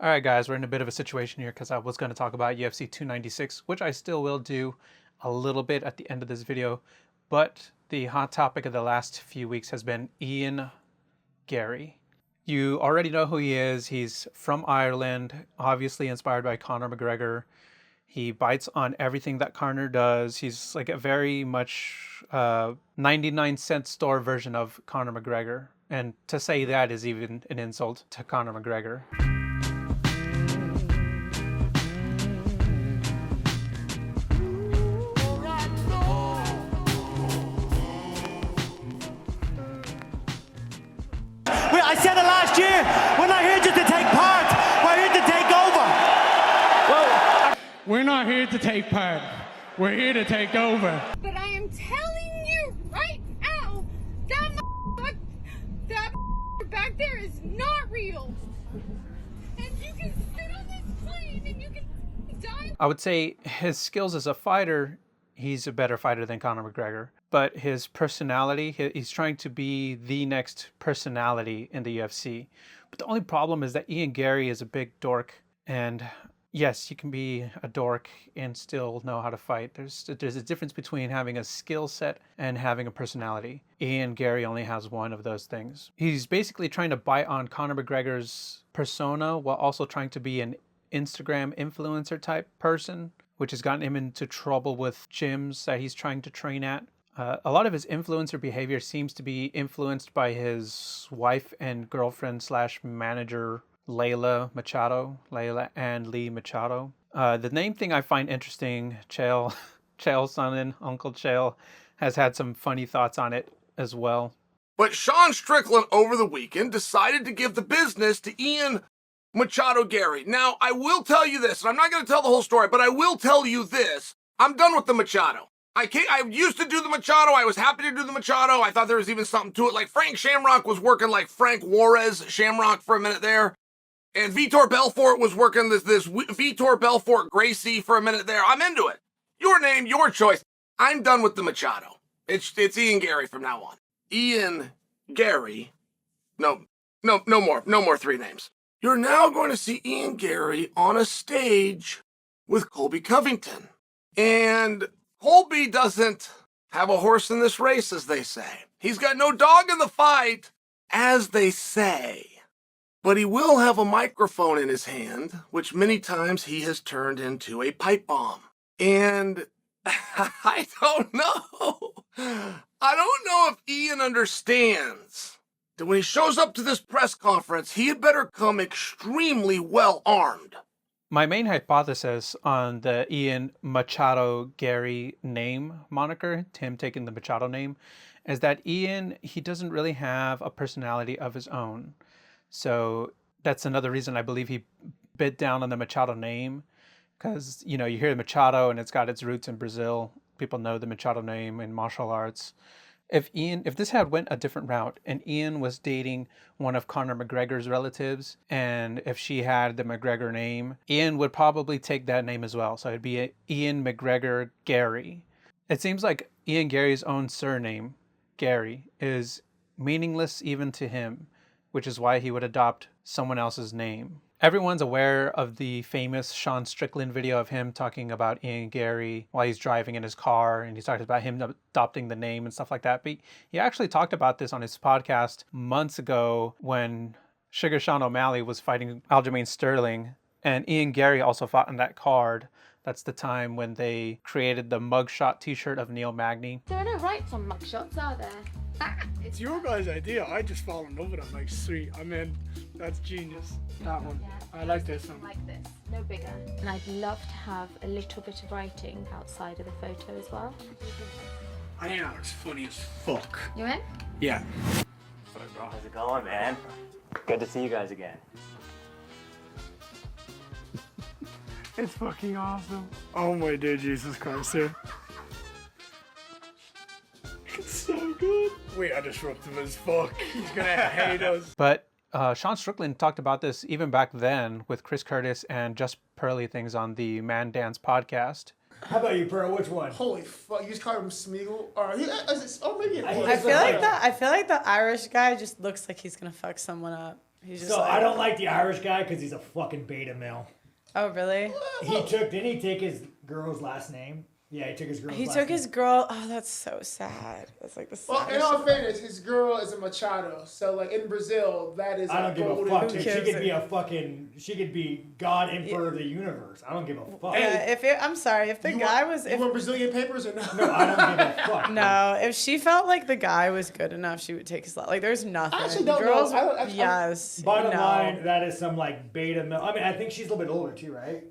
All right, guys, we're in a bit of a situation here because I was going to talk about UFC 296, which I still will do a little bit at the end of this video. But the hot topic of the last few weeks has been Ian Garry. You already know who he is. He's from Ireland, obviously inspired by Conor McGregor. He bites on everything that Conor does. He's like a very much 99-cent store version of Conor McGregor. And to say that is even an insult to Conor McGregor. I said it last year, we're not here just to take part, we're here to take over. Well, we're not here to take part, we're here to take over. But I am telling you right now, that back there is not real. And you can sit on this plane and you can die. I would say his skills as a fighter, he's a better fighter than Conor McGregor. But his personality, he's trying to be the next personality in the UFC. But the only problem is that Ian Garry is a big dork. And yes, you can be a dork and still know how to fight. There's a difference between having a skill set and having a personality. Ian Garry only has one of those things. He's basically trying to bite on Conor McGregor's persona while also trying to be an Instagram influencer type person, which has gotten him into trouble with gyms that he's trying to train at. A lot of his influencer behavior seems to be influenced by his wife and girlfriend / manager, Layla and Lee Machado. The name thing I find interesting, Chael Sonnen, Uncle Chael, has had some funny thoughts on it as well. But Sean Strickland over the weekend decided to give the business to Ian Machado Garry. Now, I will tell you this, and I'm not going to tell the whole story, but I will tell you this. I'm done with the Machado. I used to do the Machado. I was happy to do the Machado. I thought there was even something to it. Like Frank Shamrock was working like Frank Juarez Shamrock for a minute there. And Vitor Belfort was working this Vitor Belfort Gracie for a minute there. I'm into it. Your name, your choice. I'm done with the Machado. It's Ian Garry from now on. Ian Garry. No more three names. You're now going to see Ian Garry on a stage with Colby Covington. And Colby doesn't have a horse in this race, as they say. He's got no dog in the fight, as they say. But he will have a microphone in his hand, which many times he has turned into a pipe bomb. And I don't know. I don't know if Ian understands that when he shows up to this press conference, he had better come extremely well armed. My main hypothesis on the Ian Machado Garry name moniker, him taking the Machado name, is that Ian, he doesn't really have a personality of his own. So that's another reason I believe he bit down on the Machado name, because, you know, you hear Machado and it's got its roots in Brazil. People know the Machado name in martial arts. If this had went a different route and Ian was dating one of Conor McGregor's relatives, and if she had the McGregor name, Ian would probably take that name as well. So it'd be Ian McGregor Garry. It seems like Ian Garry's own surname, Garry, is meaningless even to him, which is why he would adopt someone else's name. Everyone's aware of the famous Sean Strickland video of him talking about Ian Garry while he's driving in his car, and he's talking about him adopting the name and stuff like that. But he actually talked about this on his podcast months ago when Sugar Sean O'Malley was fighting Aljamain Sterling, and Ian Garry also fought in that card. That's the time when they created the mugshot t-shirt of Neil Magny. There are no rights on mugshots, are there? It's your guys' idea. I just fall in love with it. Like, sweet. I mean, that's genius. That one. Yeah. I like this one. Like this, no bigger. And I'd love to have a little bit of writing outside of the photo as well. I think that looks funny as fuck. You in? Yeah. How's it going, man? Good to see you guys again. It's fucking awesome. Oh my dear Jesus Christ, sir. It's so good. We are disruptive as fuck. He's gonna hate us. But Sean Strickland talked about this even back then with Chris Curtis and Just Pearly Things on the Man Dance podcast. How about you, Pearl? Which one? Holy fuck! You just called him Smeagol, or maybe I feel like the Irish guy just looks like he's gonna fuck someone up. He's just So like, I don't like the Irish guy because he's a fucking beta male. Oh, really? Didn't he take his girl's last name? Yeah, he took his girl's He last took name. his girl. Oh, that's so sad. That's like the Well, saddest. in all fairness, his girl is a Machado. So, like, in Brazil, that is I don't give a golden. fuck, dude. She could be God Emperor of the universe. I don't give a fuck. I'm sorry, if the guy was... You want Brazilian papers or no? No, I don't give a fuck. No, if she felt like the guy was good enough, she would take his lot. Like, there's nothing. I actually don't Girls, know. yes. Bottom no. line, that is some like beta male. I mean, I think she's a little bit older too, right?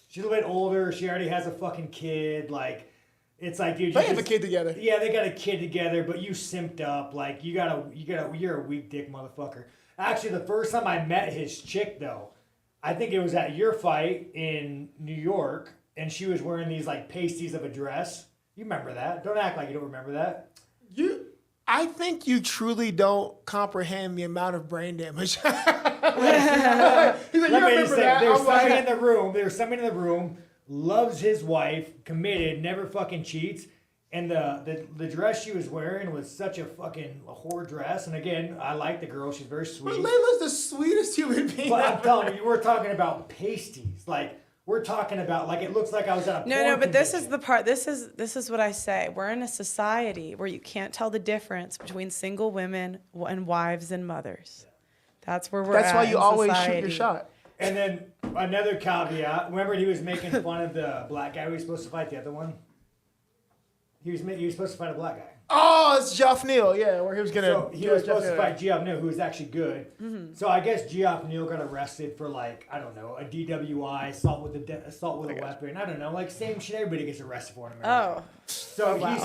She's a little bit older. She already has a fucking kid. Like, it's like, dude, They have a kid together. Yeah, they got a kid together, but you simped up. Like, you're a weak dick motherfucker. Actually, the first time I met his chick, though, I think it was at your fight in New York, and she was wearing these like pasties of a dress. You remember that? Don't act like you don't remember that. I think you truly don't comprehend the amount of brain damage. He's like, you remember that? There's I'm like- somebody in the room. There's somebody in the room. Loves his wife, committed, never fucking cheats, and the dress she was wearing was such a fucking whore dress. And again, I like the girl; she's very sweet. But Layla's the sweetest human being. But I'm ever. telling you, we're talking about pasties. Like we're talking about, like it looks like I was at a No, but this is convention. the part. This is what I say. We're in a society where you can't tell the difference between single women and wives and mothers. That's where we're at. That's why you in always shoot society. your shot. And then another caveat. Remember, he was making fun of the black guy who was supposed to fight the other one. He was supposed to fight a black guy. Oh, it's Geoff Neal, yeah, where he was gonna. So he was supposed to fight Geoff Neal, who was actually good. Mm-hmm. So I guess Geoff Neal got arrested for like, I don't know, a DWI, assault with a weapon. I don't know, like same shit everybody gets arrested for in America. Oh. So wow.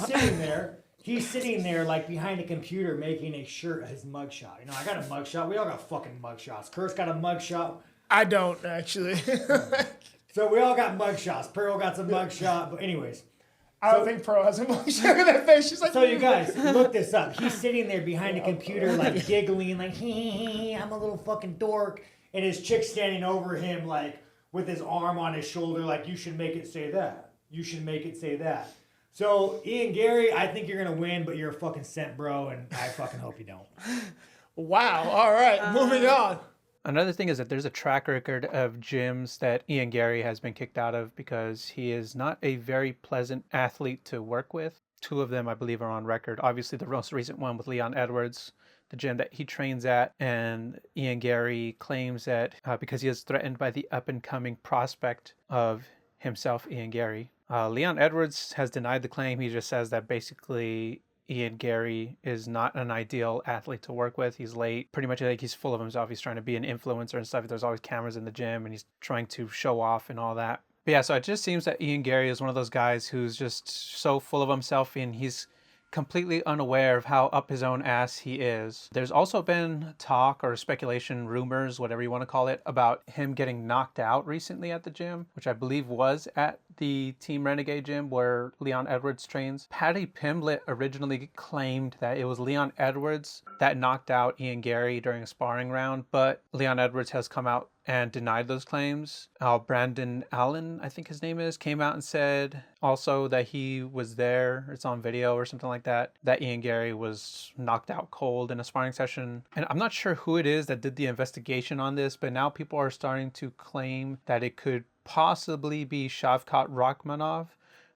He's sitting there like behind a computer making a shirt, his mugshot. You know, I got a mugshot. We all got fucking mugshots. Kurt's got a mugshot. I don't actually. So we all got mugshots. Pearl got some mugshot. But anyways. I don't think Pearl has a mugshot. Look at that face. She's like. So you guys, look this up. He's sitting there behind a computer like giggling like, hee, I'm a little fucking dork. And his chick's standing over him like with his arm on his shoulder like, you should make it say that. You should make it say that. So Ian Garry, I think you're going to win, but you're a fucking simp, bro. And I fucking hope you don't. Wow. All right. Moving on. Another thing is that there's a track record of gyms that Ian Garry has been kicked out of because he is not a very pleasant athlete to work with. 2 of them, I believe, are on record. Obviously, the most recent one with Leon Edwards, the gym that he trains at, and Ian Garry claims that because he is threatened by the up-and-coming prospect of himself, Ian Garry. Leon Edwards has denied the claim. He just says that basically Ian Garry is not an ideal athlete to work with. He's late. Pretty much like he's full of himself. He's trying to be an influencer and stuff. There's always cameras in the gym and he's trying to show off and all that. But yeah, so it just seems that Ian Garry is one of those guys who's just so full of himself and he's completely unaware of how up his own ass he is. There's also been talk or speculation, rumors, whatever you want to call it, about him getting knocked out recently at the gym, which I believe was at the Team Renegade gym where Leon Edwards trains. Patty Pimblett originally claimed that it was Leon Edwards that knocked out Ian Garry during a sparring round, but Leon Edwards has come out and denied those claims. Brandon Allen, I think his name is, came out and said also that he was there, it's on video or something like that Ian Garry was knocked out cold in a sparring session. And I'm not sure who it is that did the investigation on this, but now people are starting to claim that it could possibly be Shavkat Rakhmonov,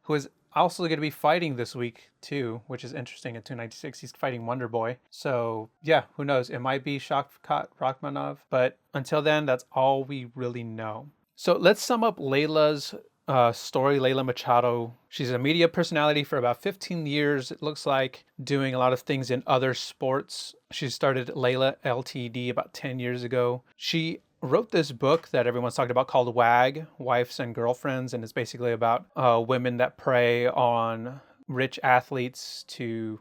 who is also going to be fighting this week too, which is interesting. At 296, he's fighting Wonder Boy. So yeah, who knows? It might be Shavkat Rakhmonov, but until then, that's all we really know. So let's sum up Layla's story. Layla Machado. She's a media personality for about 15 years, it looks like, doing a lot of things in other sports. She started Layla Ltd about 10 years ago. She wrote this book that everyone's talking about called WAG, Wives and Girlfriends, and it's basically about women that prey on rich athletes to,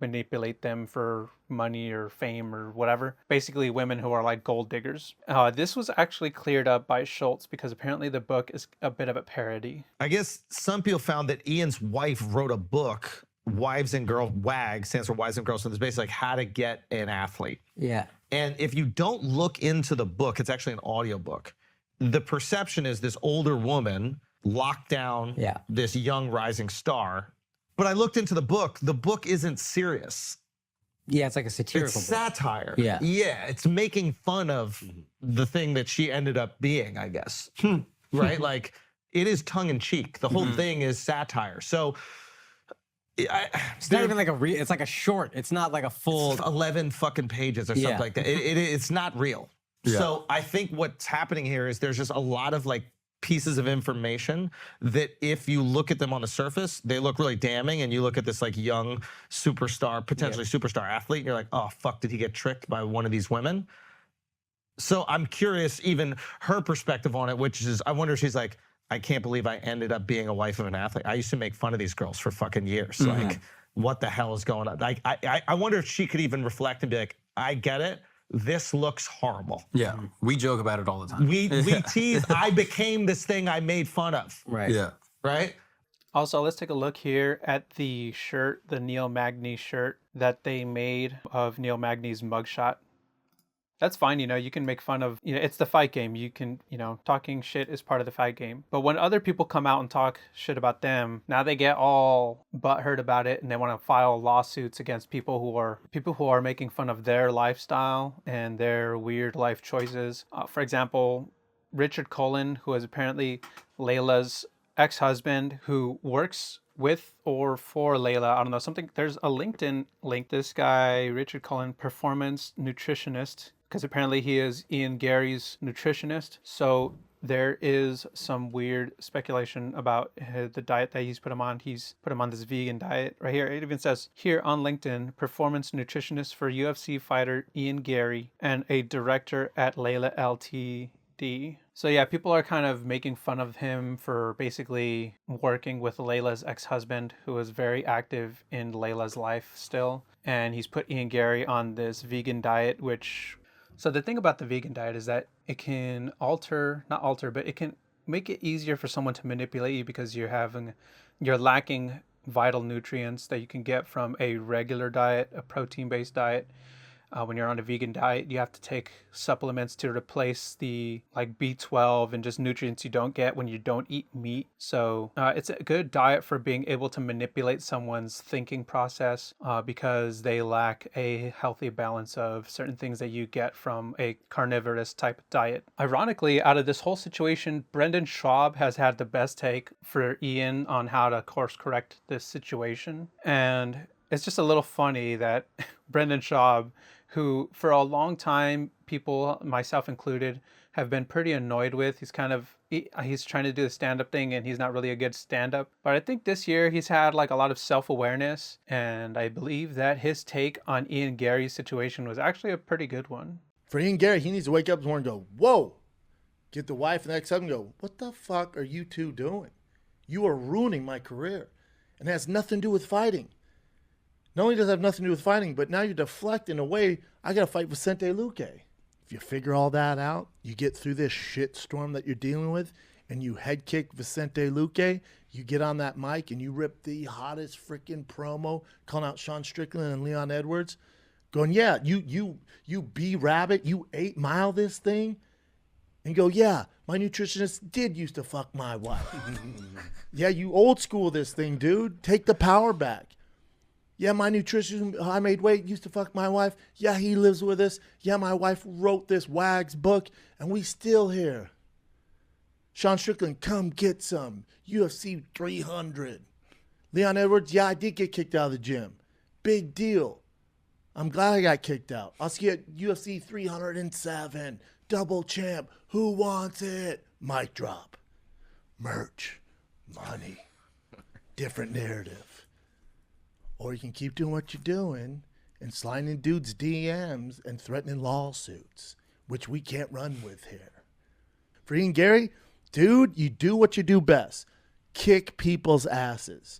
manipulate them for money or fame or whatever. Basically women who are like gold diggers. This was actually cleared up by Schultz because apparently the book is a bit of a parody. I guess some people found that Ian's wife wrote a book, WAG stands for Wives and Girls, so it's basically like how to get an athlete. Yeah. And if you don't look into the book, it's actually an audiobook. The perception is this older woman locked down this young rising star. But I looked into the book. The book isn't serious. Yeah, it's like a satirical It's book. satire. Yeah. Yeah, it's making fun of the thing that she ended up being, I guess. Right? Like, it is tongue in cheek. The whole thing is satire. So, It's not even like it's like a short. It's not like a full 11 fucking pages or something like that. It's not real. Yeah. So I think what's happening here is there's just a lot of like pieces of information that if you look at them on the surface, they look really damning. And you look at this like young superstar, potentially superstar athlete, and you're like, oh, fuck, did he get tricked by one of these women? So I'm curious, even her perspective on it, which is, I wonder if she's like, I can't believe I ended up being a wife of an athlete. I used to make fun of these girls for fucking years. Like, what the hell is going on? Like, I wonder if she could even reflect and be like, I get it. This looks horrible. Yeah, we joke about it all the time. We tease. I became this thing I made fun of. Right. Yeah. Right. Also, let's take a look here at the shirt, the Neil Magny shirt that they made of Neil Magny's mugshot. That's fine, you know, you can make fun of, you know, it's the fight game. You can, you know, talking shit is part of the fight game. But when other people come out and talk shit about them, now they get all butthurt about it and they want to file lawsuits against people who are making fun of their lifestyle and their weird life choices. For example, Richard Cullen, who is apparently Layla's ex-husband, who works with or for Layla. I don't know, something, there's a LinkedIn link. This guy, Richard Cullen, performance nutritionist, because apparently he is Ian Garry's nutritionist. So there is some weird speculation about the diet that he's put him on. He's put him on this vegan diet right here. It even says here on LinkedIn, performance nutritionist for UFC fighter Ian Garry and a director at Layla LTD. So yeah, people are kind of making fun of him for basically working with Layla's ex-husband, who is very active in Layla's life still. And he's put Ian Garry on this vegan diet, which... So the thing about the vegan diet is that it can but it can make it easier for someone to manipulate you because you're lacking vital nutrients that you can get from a regular diet, a protein-based diet. When you're on a vegan diet, you have to take supplements to replace the like B12 and just nutrients you don't get when you don't eat meat. So it's a good diet for being able to manipulate someone's thinking process because they lack a healthy balance of certain things that you get from a carnivorous type diet. Ironically, out of this whole situation, Brendan Schaub has had the best take for Ian on how to course correct this situation. And it's just a little funny that Brendan Schaub, who for a long time, people, myself included, have been pretty annoyed with. He's trying to do the stand-up thing and he's not really a good stand-up. But I think this year he's had like a lot of self-awareness, and I believe that his take on Ian Garry's situation was actually a pretty good one. For Ian Garry, he needs to wake up this morning and go, whoa, get the wife and the ex-husband and go, what the fuck are you two doing? You are ruining my career. And it has nothing to do with fighting. Not only does it have nothing to do with fighting, but now you're deflecting away. I got to fight Vicente Luque. If you figure all that out, you get through this shit storm that you're dealing with, and you head kick Vicente Luque, you get on that mic and you rip the hottest freaking promo, calling out Sean Strickland and Leon Edwards, going, yeah, you B-Rabbit, you 8 Mile this thing, and go, yeah, my nutritionist did used to fuck my wife. Yeah, you old school this thing, dude. Take the power back. Yeah, my nutritionist, I made weight, used to fuck my wife. Yeah, he lives with us. Yeah, my wife wrote this Wags book, and we still here. Sean Strickland, come get some. UFC 300. Leon Edwards, yeah, I did get kicked out of the gym. Big deal. I'm glad I got kicked out. I'll see you at UFC 307. Double champ. Who wants it? Mic drop. Merch. Money. Different narrative. Or you can keep doing what you're doing and sliding in dudes' DMs and threatening lawsuits, which we can't run with here. For Ian Garry, dude, you do what you do best. Kick people's asses.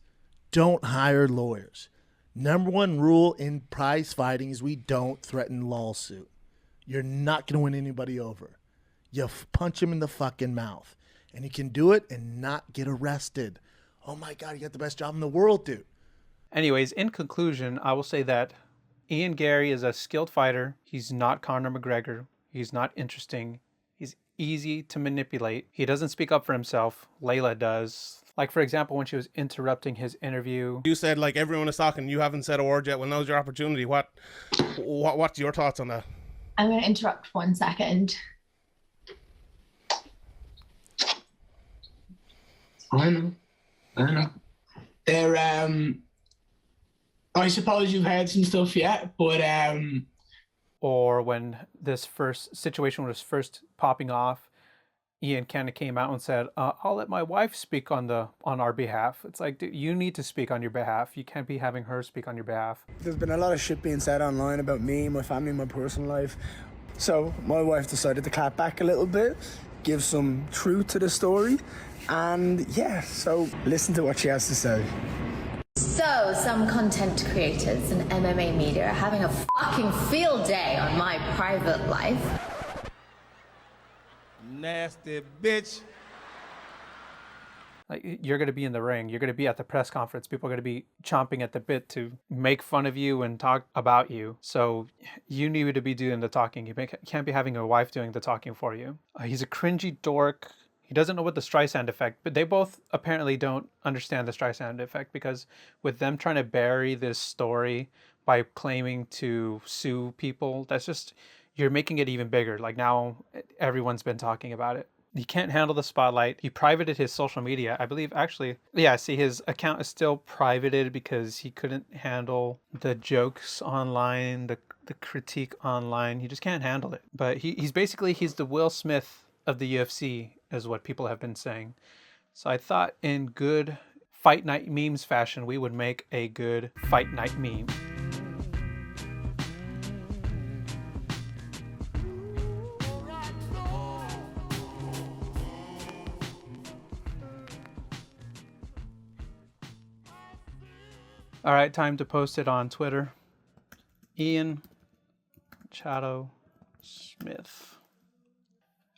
Don't hire lawyers. Number one rule in prize fighting is we don't threaten lawsuit. You're not going to win anybody over. You punch them in the fucking mouth. And you can do it and not get arrested. Oh my God, you got the best job in the world, dude. Anyways, in conclusion, I will say that Ian Garry is a skilled fighter. He's not Conor McGregor. He's not interesting. He's easy to manipulate. He doesn't speak up for himself. Layla does. Like, for example, when she was interrupting his interview. You said, like, everyone is talking, you haven't said a word yet. Well, now's your opportunity. What's your thoughts on that? I'm going to interrupt 1 second. I know. I suppose you've heard some stuff yet, but Or when this first situation was first popping off, Ian kind of came out and said, I'll let my wife speak on our behalf. It's like, dude, you need to speak on your behalf. You can't be having her speak on your behalf. There's been a lot of shit being said online about me, my family, my personal life. So my wife decided to clap back a little bit, give some truth to the story. And yeah, so listen to what she has to say. So, some content creators and MMA media are having a fucking field day on my private life. Nasty bitch. Like, you're going to be in the ring. You're going to be at the press conference. People are going to be chomping at the bit to make fun of you and talk about you. So you need to be doing the talking. You can't be having a wife doing the talking for you. He's a cringy dork. He doesn't know what the Streisand effect, but they both apparently don't understand the Streisand effect, because with them trying to bury this story by claiming to sue people, that's just, you're making it even bigger. Like, now everyone's been talking about it. He can't handle the spotlight. He privated his social media. I believe, actually, yeah, see, his account is still privated because he couldn't handle the jokes online, the critique online. He just can't handle it. But he's the Will Smith of the UFC, is what people have been saying. So I thought, in good fight night memes fashion, we would make a good fight night meme. All right, time to post it on Twitter. Ian Machado Smith.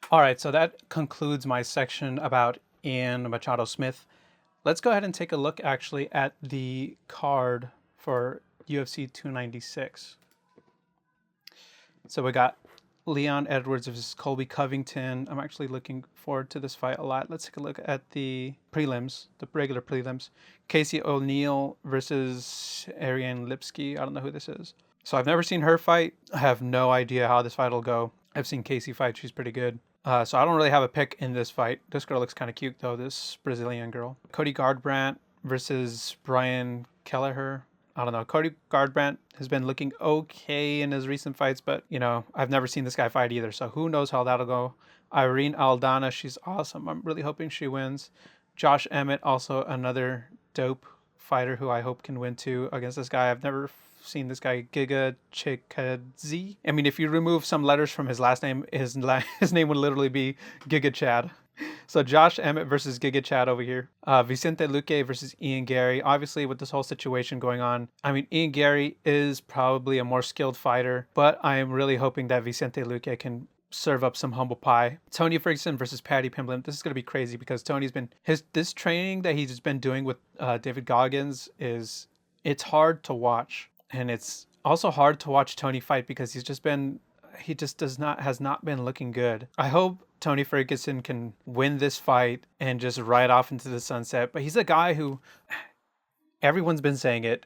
All right, so that concludes my section about Ian Machado Smith. Let's go ahead and take a look actually at the card for UFC 296. So we got Leon Edwards versus Colby Covington. I'm actually looking forward to this fight a lot. Let's take a look at the prelims, the regular prelims. Casey O'Neill versus Ariane Lipsky. I don't know who this is. So I've never seen her fight. I have no idea how this fight will go. I've seen Casey fight. She's pretty good. So I don't really have a pick in this fight. This girl looks kind of cute, though, this Brazilian girl. Cody Garbrandt versus Brian Kelleher. I don't know. Cody Garbrandt has been looking okay in his recent fights, but, you know, I've never seen this guy fight either, so who knows how that'll go. Irene Aldana, she's awesome. I'm really hoping she wins. Josh Emmett, also another dope fighter who I hope can win, too, against this guy. I've never seen this guy, Giga Chikadze. I mean, if you remove some letters from his last name, his name would literally be Giga Chad. So Josh Emmett versus Giga Chad over here. Vicente Luque versus Ian Garry. Obviously, with this whole situation going on, I mean, Ian Garry is probably a more skilled fighter, but I am really hoping that Vicente Luque can serve up some humble pie. Tony Ferguson versus Paddy Pimblett. This is going to be crazy because Tony's been, this training that he's been doing with David Goggins it's hard to watch. And it's also hard to watch Tony fight because has not been looking good. I hope Tony Ferguson can win this fight and just ride off into the sunset. But he's a guy who, everyone's been saying it,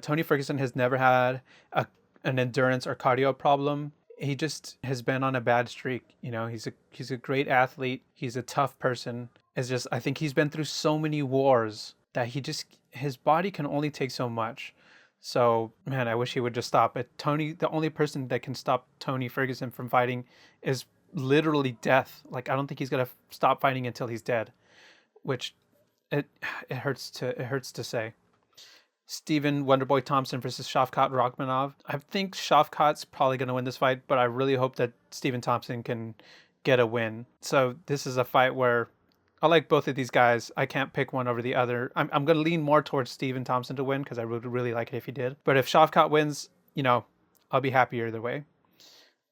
Tony Ferguson has never had an endurance or cardio problem. He just has been on a bad streak. You know, he's a great athlete. He's a tough person. It's just, I think he's been through so many wars that his body can only take so much. So, man, I wish he would just stop it. The only person that can stop Tony Ferguson from fighting is literally death. Like, I don't think he's going to stop fighting until he's dead, which it hurts to say. Stephen Wonderboy Thompson versus Shavkat Rakhmonov. I think Shavkat's probably going to win this fight, but I really hope that Stephen Thompson can get a win. So this is a fight where I like both of these guys. I can't pick one over the other. I'm going to lean more towards Stephen Thompson to win because I would really like it if he did. But if Shavkat wins, you know, I'll be happy either way.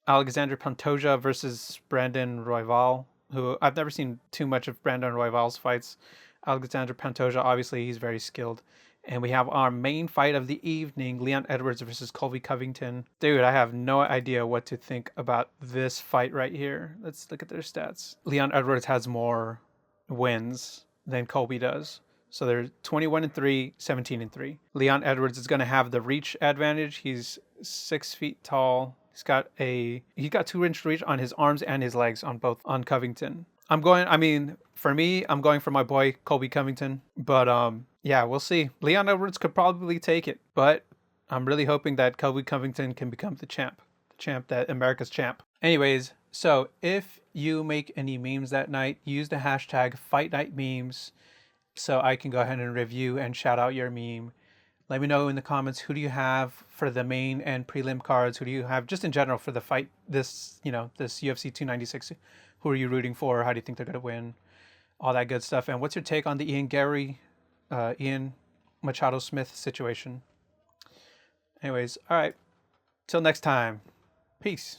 Alexander Pantoja versus Brandon Royval, who I've never seen too much of Brandon Royval's fights. Alexander Pantoja, obviously, he's very skilled. And we have our main fight of the evening, Leon Edwards versus Colby Covington. Dude, I have no idea what to think about this fight right here. Let's look at their stats. Leon Edwards has more wins than Colby does. So they're 21-3, 17-3. Leon Edwards is going to have the reach advantage. He's 6 feet tall. He's got 2-inch reach on his arms and his legs on Covington. For me, I'm going for my boy Colby Covington. But yeah, we'll see. Leon Edwards could probably take it, but I'm really hoping that Colby Covington can become the champ, that America's champ. Anyways, so if you make any memes that night, use the hashtag FightNightMemes so I can go ahead and review and shout out your meme. Let me know in the comments, who do you have for the main and prelim cards? Who do you have just in general for the fight, this UFC 296? Who are you rooting for? How do you think they're going to win? All that good stuff. And what's your take on the Ian Garry, Ian Machado Smith situation? Anyways, all right. Till next time. Peace.